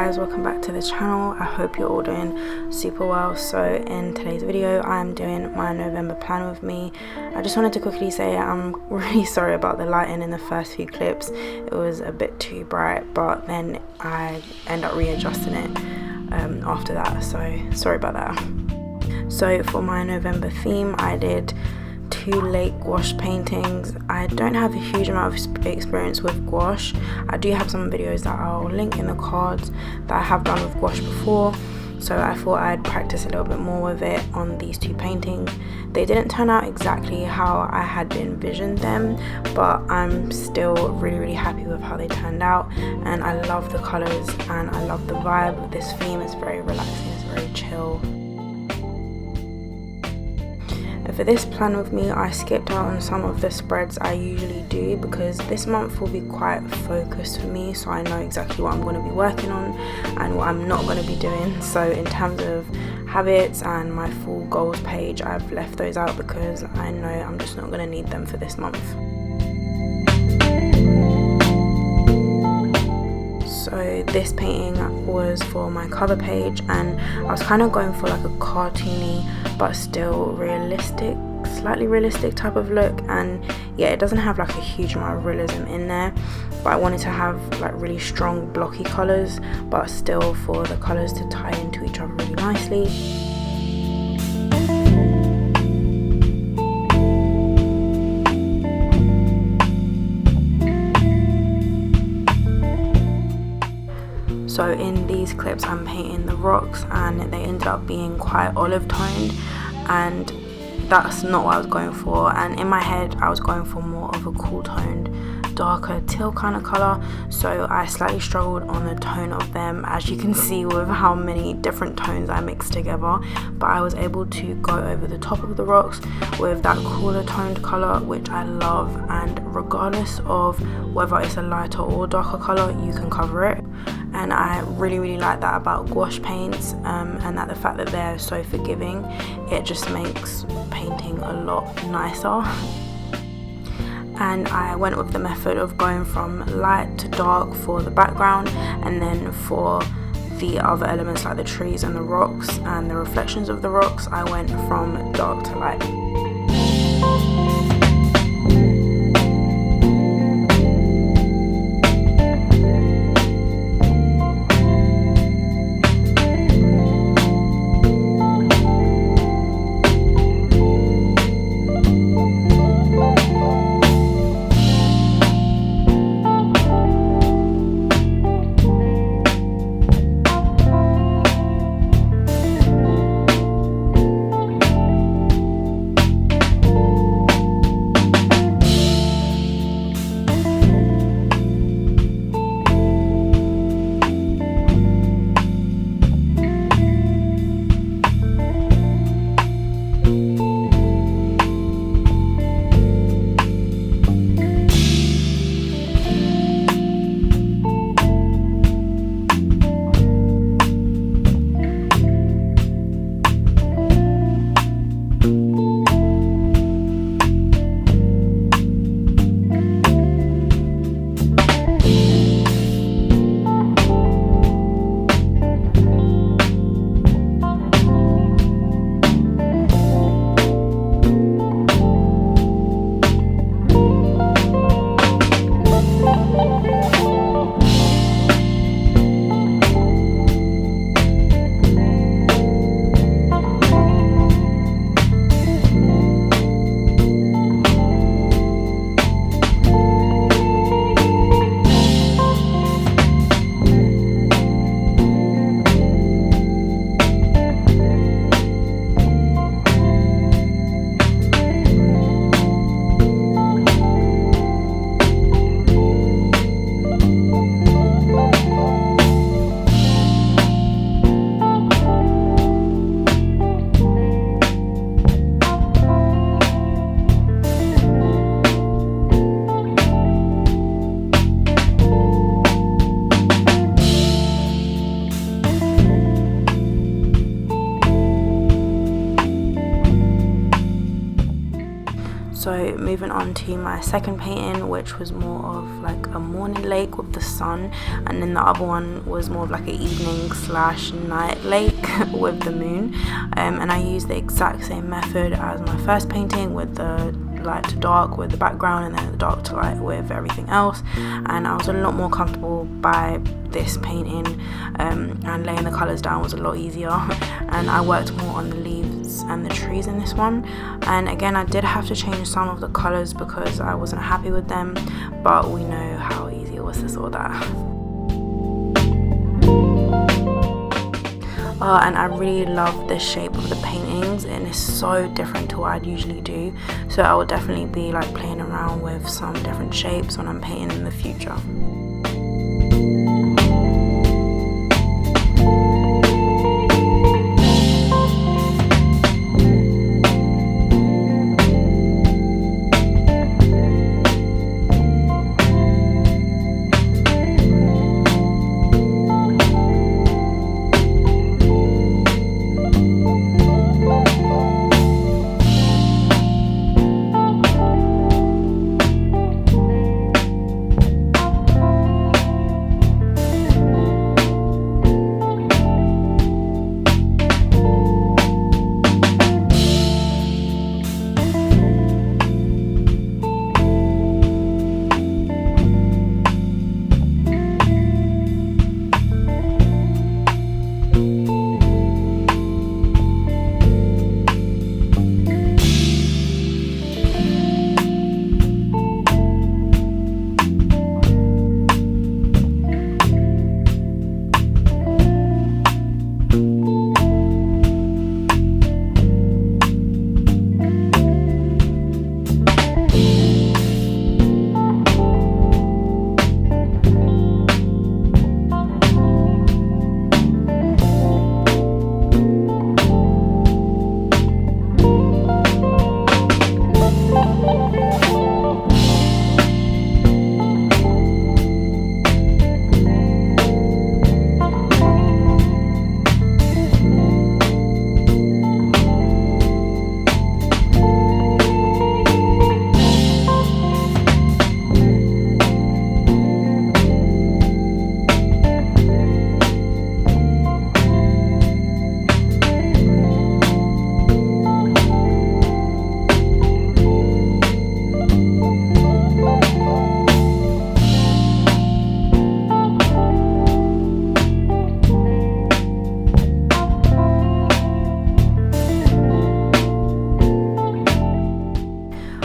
guys, welcome back to the channel. I hope you're all doing super well. So in today's video I'm doing my November plan with me. I just wanted to quickly say I'm really sorry about the lighting in the first few clips. It was a bit too bright, but then I end up readjusting it after that, so sorry about that. So for my November theme I did 2 lake gouache paintings. I don't have a huge amount of experience with gouache. I do have some videos that I'll link in the cards that I have done with gouache before, so I thought I'd practice a little bit more with it on these 2 paintings. They didn't turn out exactly how I had envisioned them, but I'm still really happy with how they turned out, and I love the colours and I love the vibe of this theme. It's very relaxing, it's very chill. For this plan with me, I skipped out on some of the spreads I usually do because this month will be quite focused for me, so I know exactly what I'm going to be working on and what I'm not going to be doing. So in terms of habits and my full goals page, I've left those out because I know I'm just not going to need them for this month. So this painting was for my cover page, and I was kind of going for like a cartoony but still realistic, slightly realistic type of look. And yeah, it doesn't have like a huge amount of realism in there, but I wanted to have like really strong blocky colours, but still for the colours to tie into each other really nicely. So in these clips I'm painting the rocks, and they ended up being quite olive toned, and that's not what I was going for. And in my head I was going for more of a cool toned, darker teal kind of colour, so I slightly struggled on the tone of them, as you can see with how many different tones I mixed together. But I was able to go over the top of the rocks with that cooler toned colour, which I love, and regardless of whether it's a lighter or darker colour, you can cover it. And I really like that about gouache paints, and that the fact that they're so forgiving, it just makes painting a lot nicer. And I went with the method of going from light to dark for the background, and then for the other elements like the trees and the rocks and the reflections of the rocks, I went from dark to light. moving on to my second painting, which was more of like a morning lake with the sun, and then the other one was more of like an evening slash night lake with the moon. And I used the exact same method as my first painting, with the light to dark with the background and then the dark to light with everything else. And I was a lot more comfortable by this painting, and laying the colours down was a lot easier, and I worked more on the leaves and the trees in this one. And again, I did have to change some of the colours because I wasn't happy with them, but we know how easy it was to sort that. And I really love the shape of the paintings, and it's so different to what I'd usually do, so I will definitely be like playing around with some different shapes when I'm painting in the future.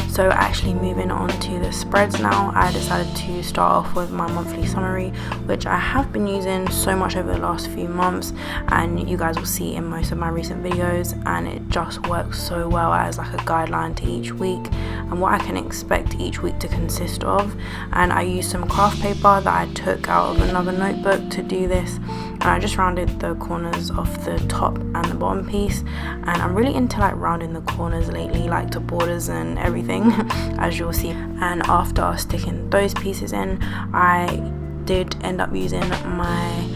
So actually moving on to the spreads now, I decided to start off with my monthly summary, which I have been using so much over the last few months, and you guys will see in most of my recent videos, and it just works so well as like a guideline to each week and what I can expect each week to consist of. And I used some craft paper that I took out of another notebook to do this, and I just rounded the corners of the top and the bottom piece, and I'm really into like rounding the corners lately, like to borders and everything as you'll see. And after sticking those pieces in, I did end up using my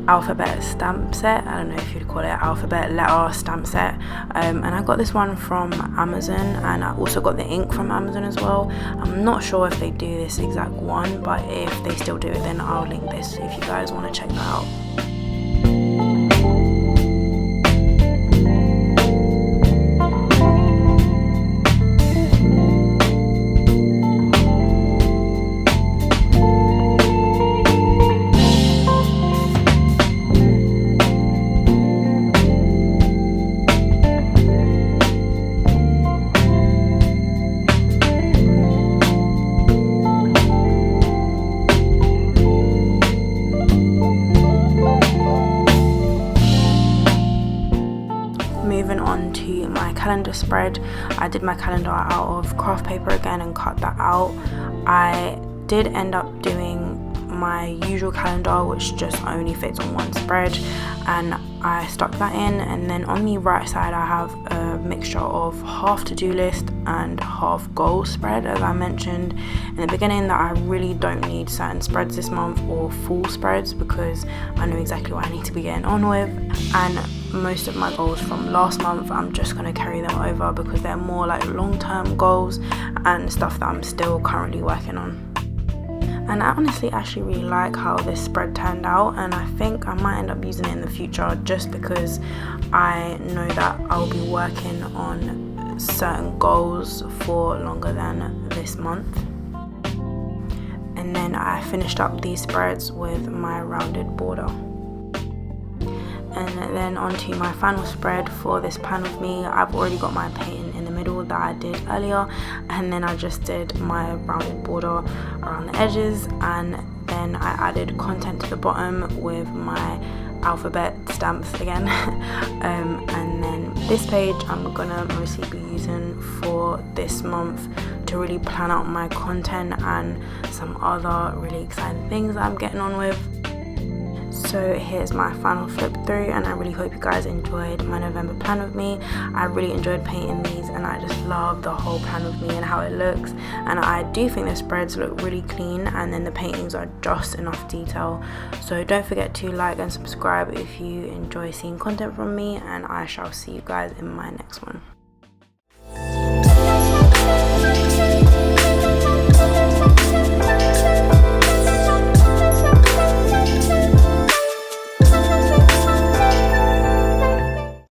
alphabet stamp set. I don't know if you'd call it alphabet letter stamp set, and I got this one from Amazon, and I also got the ink from Amazon as well. I'm not sure if they do this exact one, but if they still do it, then I'll link this if you guys want to check that out. Calendar spread, I did my calendar out of craft paper again and cut that out. I did end up doing my usual calendar, which just only fits on one spread, and I stuck that in. And then on the right side I have a mixture of half to-do list and half goal spread, as I mentioned in the beginning that I really don't need certain spreads this month or full spreads, because I know exactly what I need to be getting on with. And most of my goals from last month I'm just going to carry them over, because they're more like long-term goals and stuff that I'm still currently working on. And I honestly actually really like how this spread turned out, and I think I might end up using it in the future, just because I know that I'll be working on certain goals for longer than this month. And then I finished up these spreads with my rounded border. And then onto my final spread for this plan with me. I've already got my painting in the middle that I did earlier, and then I just did my rounded border around the edges, and then I added content to the bottom with my alphabet stamps again. And then this page I'm gonna mostly be using for this month to really plan out my content and some other really exciting things that I'm getting on with. So here's my final flip through, and I really hope you guys enjoyed my November plan with me. I really enjoyed painting these, and I just love the whole plan with me and how it looks. And I do think the spreads look really clean, and then the paintings are just enough detail. So don't forget to like and subscribe if you enjoy seeing content from me, and I shall see you guys in my next one.